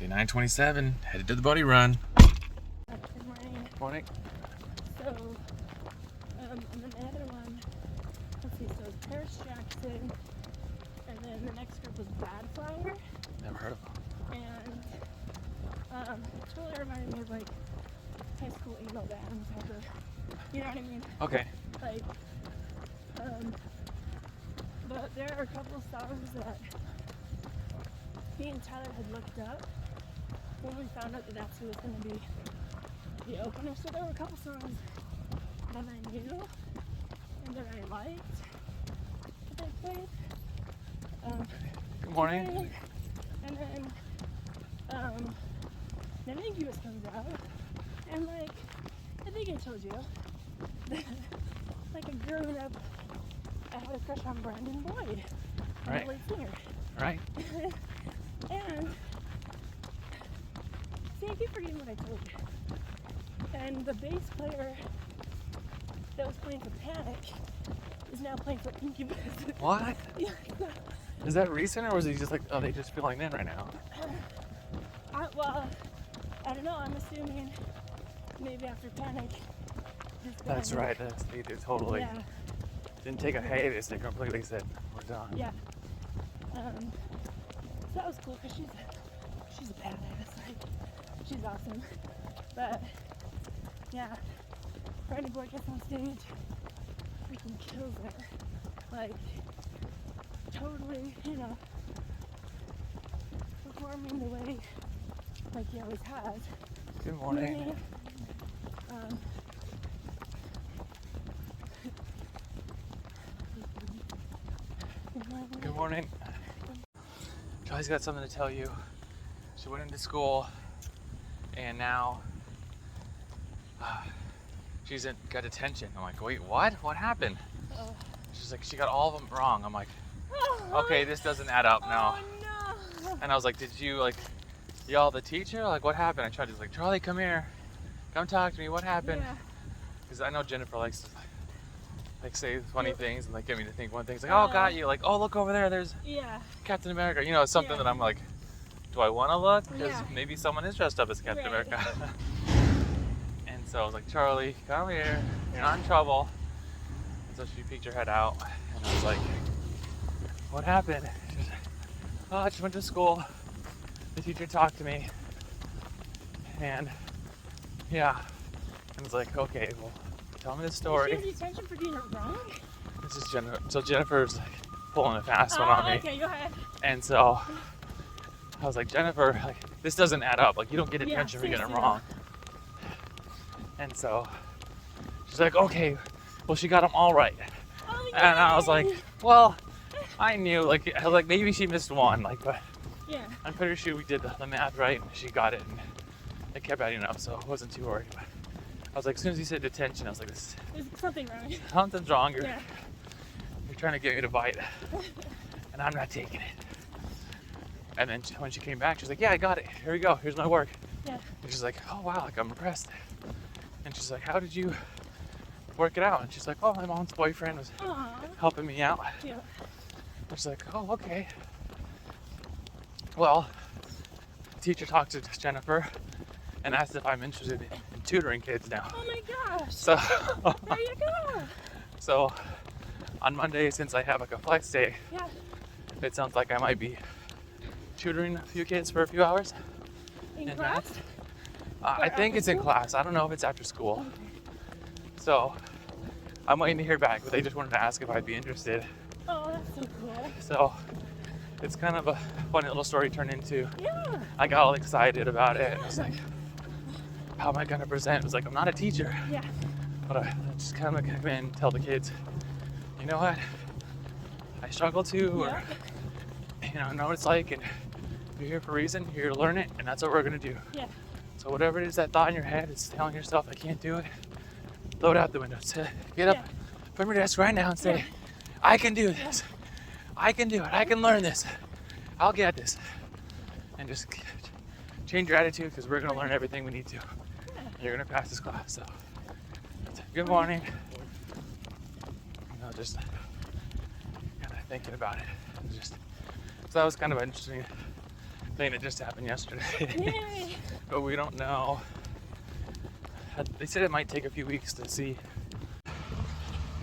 Okay, 9:27, headed to the buddy run. Good morning. Morning. So, and then the other one, let's see, so it's Paris Jackson, and then the next group was Bad Flower, Never heard of them. and it's really reminded me of like high school emo bands, you know what I mean? Okay. Like, but there are a couple of songs that me and Tyler had looked up when we found out that that's who was going to be the opener. So there were a couple songs that I knew and that I liked that they played. Good morning. And then Incubus comes out, and like, I think I told you, like growing up, I had a crush on Brandon Boyd, Right. the lead singer. Right. And see, I keep forgetting what I told you. And the bass player that was playing for Panic is now playing for Incubus. What? Yeah. Is that recent, or was he just like, oh, they just feeling in right now? Well, I don't know. I'm assuming maybe after Panic. That's right. They did totally. Yeah. Didn't take a hiatus. They completely said, we're done. Yeah. So that was cool because she's a badass. Like, she's awesome. But yeah, Brandon Boyd gets on stage, freaking kills it. Like, totally, performing the way like he always has. Good morning. Good morning. Charlie's got something to tell you. She went into school, and now she's got detention. I'm like, wait, what? What happened? She's like, she got all of them wrong. I'm like, okay, this doesn't add up now. Oh no! And I was like, did you like yell at the teacher? Like, what happened? I tried to like, Charlie, come here, come talk to me. What happened? Yeah. Because I know Jennifer likes to like say funny things and like get me to think one thing. It's like, oh, got you. Like, oh, look over there. There's Yeah. Captain America. You know, it's something Yeah. that I'm like, do I want to look? Because Yeah. maybe someone is dressed up as Captain Right. America. And so I was like, Charlie, come here. You're not in trouble. And so she peeked her head out, and I was like, what happened? She was like, oh, I just went to school. The teacher talked to me, and yeah. And it's like, okay, well, tell me the story. She has detention for doing it wrong? This is Jennifer. So Jennifer's like pulling a fast one on me. Okay, go ahead. And so I was like, Jennifer, like, this doesn't add up. Like, you don't get attention for getting it seriously wrong. And so she's like, okay, well, she got them all right. Oh, And I was like, yay! well, I knew, like, I was like, maybe she missed one, like, but Yeah. I'm pretty sure we did the math right, and she got it, and it kept adding up, so I wasn't too worried. But I was like, as soon as you said detention, I was like, this There's something wrong. something's wrong. You're Yeah. trying to get me to bite, and I'm not taking it. And then when she came back, she's like, yeah, I got it. Here we go. Here's my work. Yeah. And she's like, oh, wow, like, I'm impressed. And she's like, how did you work it out? And she's like, oh, my mom's boyfriend was Aw. helping me out. Yeah. I was like, oh, okay. Well, the teacher talked to Jennifer and asked if I'm interested in tutoring kids now. Oh my gosh. So, There you go. so on Monday, since I have like a flex day, Yeah. it sounds like I might be tutoring a few kids for a few hours. In And class? I Or think after it's in school? class. I don't know if it's after school. Okay. So I'm waiting to hear back, but they just wanted to ask if I'd be interested. Oh, that's so cool. So it's kind of a funny little story turned into. Yeah. I got all excited about it. I was like, how am I going to present? It was like, I'm not a teacher, Yeah. but I just kind of come in and tell the kids, you know what? I struggle too, or, I know what it's like, and you're here for a reason, you're here to learn it, and that's what we're going to do. Yeah. So whatever it is, that thought in your head is telling yourself, I can't do it, throw it out the window. So get up Yeah. from your desk right now and say, Yeah. I can do this. I can do it. I can learn this. I'll get this. And just change your attitude, because we're going to learn everything we need to. You're going to pass this class. So good morning. Just kind of thinking about it. So that was kind of an interesting thing that just happened yesterday. Yay! But we don't know. They said it might take a few weeks to see.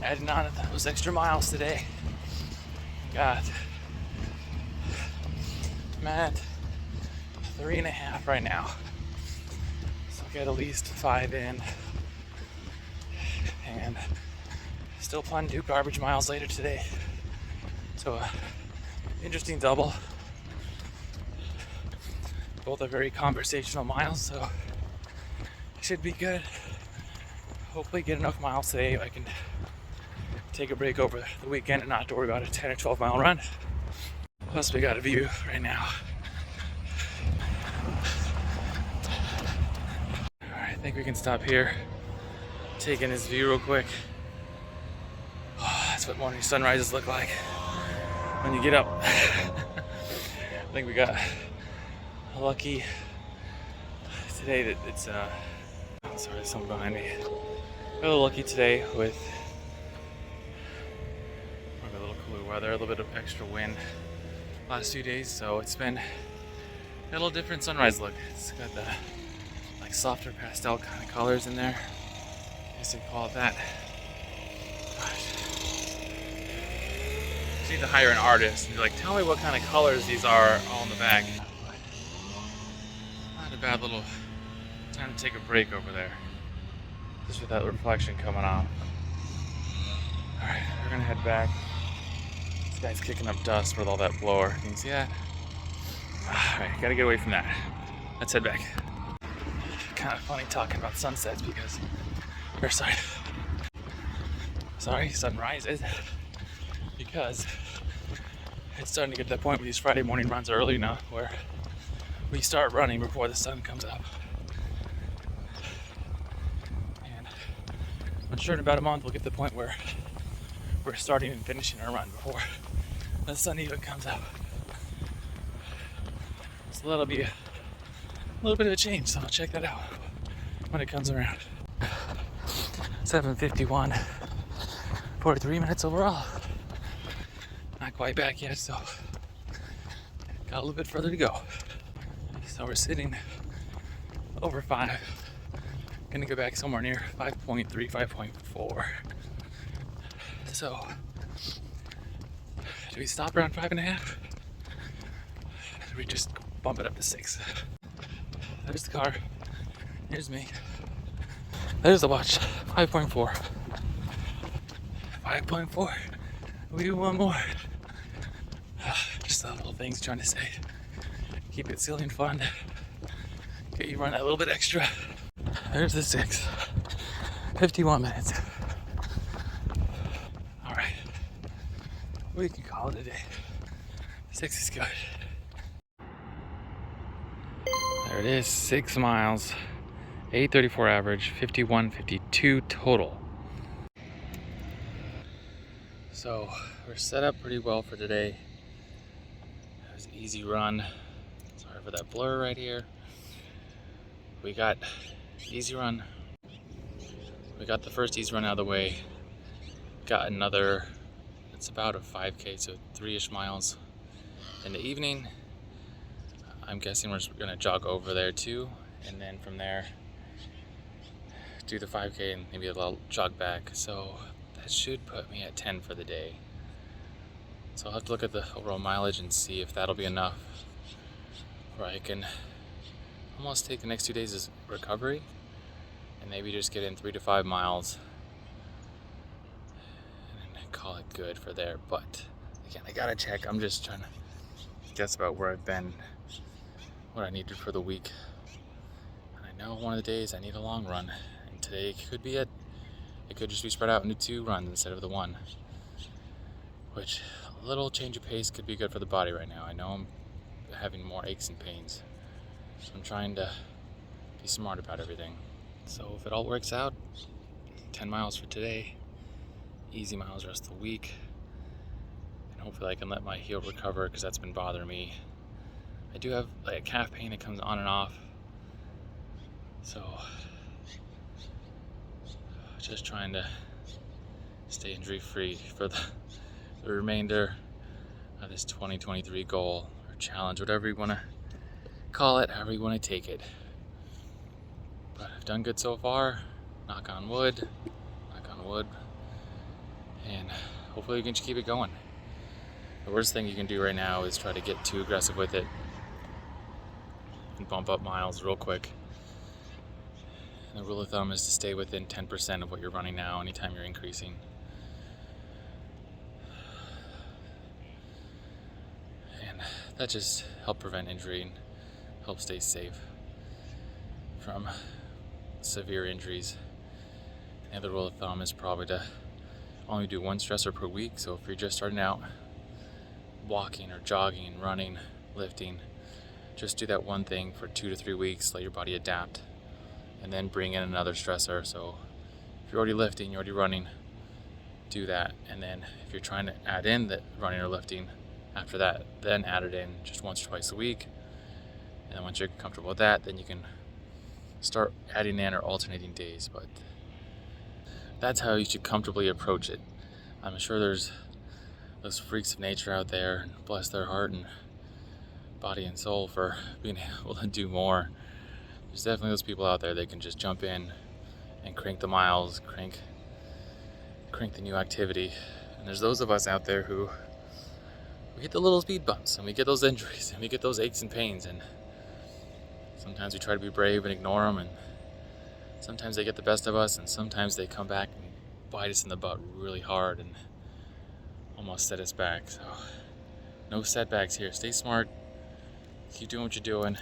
Adding on those extra miles today. God. I'm at 3.5 right now. So I got at least 5 in. And still plan to do garbage miles later today. So interesting double. Both are very conversational miles, so it should be good. Hopefully get enough miles today I can take a break over the weekend and not have to worry about a 10 or 12 mile run. Plus we got a view right now. Alright, I think we can stop here. Take in this view real quick. Oh, that's what morning sunrises look like when you get up. I think we got lucky today that it's oh, sorry, there's someone behind me. Got a little lucky today with a little cooler weather, a little bit of extra wind last few days, so it's been a little different sunrise look. It's got the like softer pastel kind of colors in there. I guess they call it that. Gosh. You need to hire an artist and be like, tell me what kind of colors these are all in the back. Not a bad little time to take a break over there. Just with that reflection coming off. Alright, we're gonna head back. This guy's kicking up dust with all that blower. Can you see that? Alright, gotta get away from that. Let's head back. Kind of funny talking about sunsets because, or sorry, sunrises. Because it's starting to get to that point where these Friday morning runs are early enough where we start running before the sun comes up. And I'm sure in about a month we'll get to the point where we're starting and finishing our run before the sun even comes up. So that'll be a little bit of a change, so I'll check that out when it comes around. 7:51, 43 minutes overall. Not quite back yet, so got a little bit further to go. So we're sitting over 5. Gonna go back somewhere near 5.3, 5.4. So, do we stop around 5.5? Or do we just bump it up to 6? There's the car. Here's me. There's the watch. 5.4. 5.4. We do one more. Just the little things trying to say. Keep it silly and fun. Get you run that little bit extra. There's the 6. 51 minutes. Alright. We can call it a day. 6 is good. There it is. 6 miles. 8:34 average. 51:52 total. So we're set up pretty well for today. It was an easy run. Sorry for that blur right here. We got easy run. We got the first easy run out of the way. Got another, it's about a 5K, so 3-ish miles in the evening. I'm guessing we're gonna jog over there too, and then from there do the 5K and maybe a little jog back. So that should put me at 10 for the day. So I'll have to look at the overall mileage and see if that'll be enough where I can almost take the next 2 days as recovery and maybe just get in 3 to 5 miles and call it good for there. But again, I gotta check. I'm just trying to guess about where I've been, what I needed for the week. And I know one of the days I need a long run, and today could be it. It could just be spread out into 2 runs instead of the 1, which a little change of pace could be good for the body right now. I know I'm having more aches and pains, so I'm trying to be smart about everything. So if it all works out, 10 miles for today, easy miles the rest of the week, and hopefully I can let my heel recover because that's been bothering me. I do have like a calf pain that comes on and off, so just trying to stay injury free for the remainder of this 2023 goal or challenge, whatever you want to Call it however you want to take it. But I've done good so far. Knock on wood. Knock on wood. And hopefully you can just keep it going. The worst thing you can do right now is try to get too aggressive with it and bump up miles real quick. And the rule of thumb is to stay within 10% of what you're running now anytime you're increasing. And that just helps prevent injury and helps stay safe from severe injuries. And the rule of thumb is probably to only do one stressor per week. So if you're just starting out walking or jogging, running, lifting, just do that one thing for 2 to 3 weeks, let your body adapt, and then bring in another stressor. So if you're already lifting, you're already running, do that. And then if you're trying to add in the running or lifting after that, then add it in just once or twice a week. And then once you're comfortable with that, then you can start adding in or alternating days. But that's how you should comfortably approach it. I'm sure there's those freaks of nature out there, and bless their heart and body and soul for being able to do more. There's definitely those people out there that can just jump in and crank the miles, crank the new activity. And there's those of us out there who we get the little speed bumps and we get those injuries and we get those aches and pains, and sometimes we try to be brave and ignore them, and sometimes they get the best of us, and sometimes they come back and bite us in the butt really hard and almost set us back. So no setbacks here. Stay smart, keep doing what you're doing,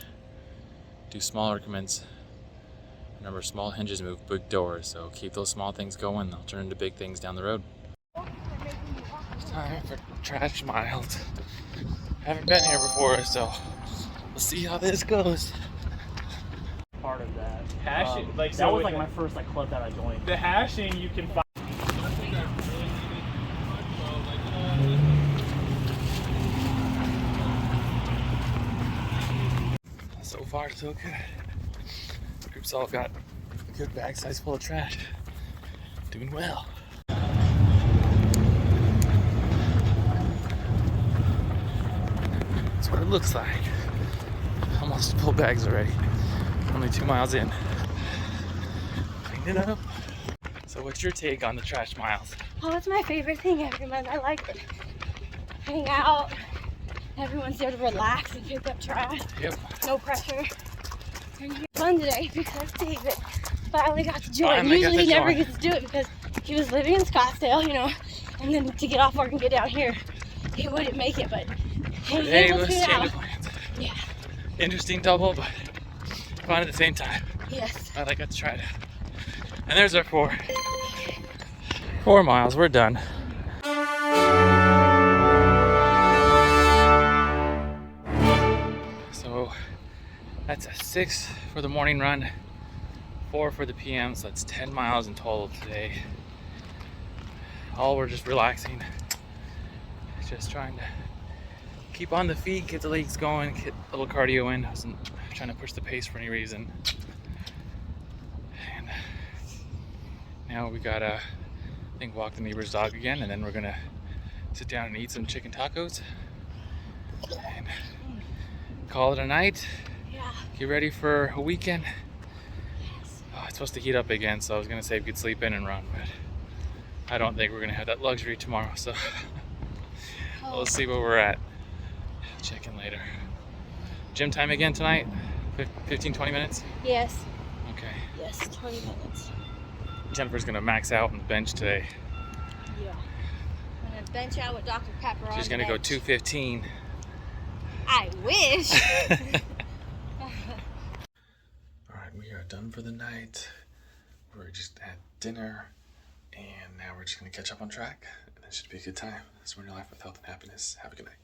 do small increments. Remember, small hinges move big doors, so keep those small things going. They'll turn into big things down the road. It's time for trash miles. Haven't been here before, so we'll see how this goes. Part of that. Hashing, like, that so was with like my first club that I joined. the hashing you can find. So far, so good. Group's all got a good bag size full of trash. Doing well. That's what it looks like. Almost full bags already. Only 2 miles in. Clean it up. So what's your take on the trash miles? Oh, it's my favorite thing every month. I like it. Hang out. Everyone's there to relax and pick up trash. Yep. No pressure. And it's fun today because David finally got to join. Finally got Usually to he never join. gets to do it because he was living in Scottsdale, you know, and then to get off work and get down here, he wouldn't make it, but Today he was was change out. of plans. Yeah. Interesting double, but fun at the same time. Yes. Glad I got to try it. And there's our 4 miles. We're done. So that's a 6 for the morning run, 4 for the PM, so that's 10 miles in total today. All we're just relaxing, just trying to keep on the feet, get the legs going, get a little cardio in. I wasn't trying to push the pace for any reason. And now we gotta, I think, walk the neighbor's dog again, and then we're gonna sit down and eat some chicken tacos and call it a night. Yeah. Get ready for a weekend. Oh, it's supposed to heat up again, so I was gonna say we could sleep in and run, but I don't think we're gonna have that luxury tomorrow, so we'll see where we're at. Check in later. Gym time again tonight? 15-20 minutes? Yes. Okay. Yes. 20 minutes. Jennifer's gonna max out on the bench today. Yeah. I'm gonna bench out with Dr. Pepper on She's the gonna go bench. 215. I wish. Alright, we are done for the night. We're just at dinner, and now we're just gonna catch up on track, and it should be a good time. That's Run Your Life with Health and Happiness. Have a good night.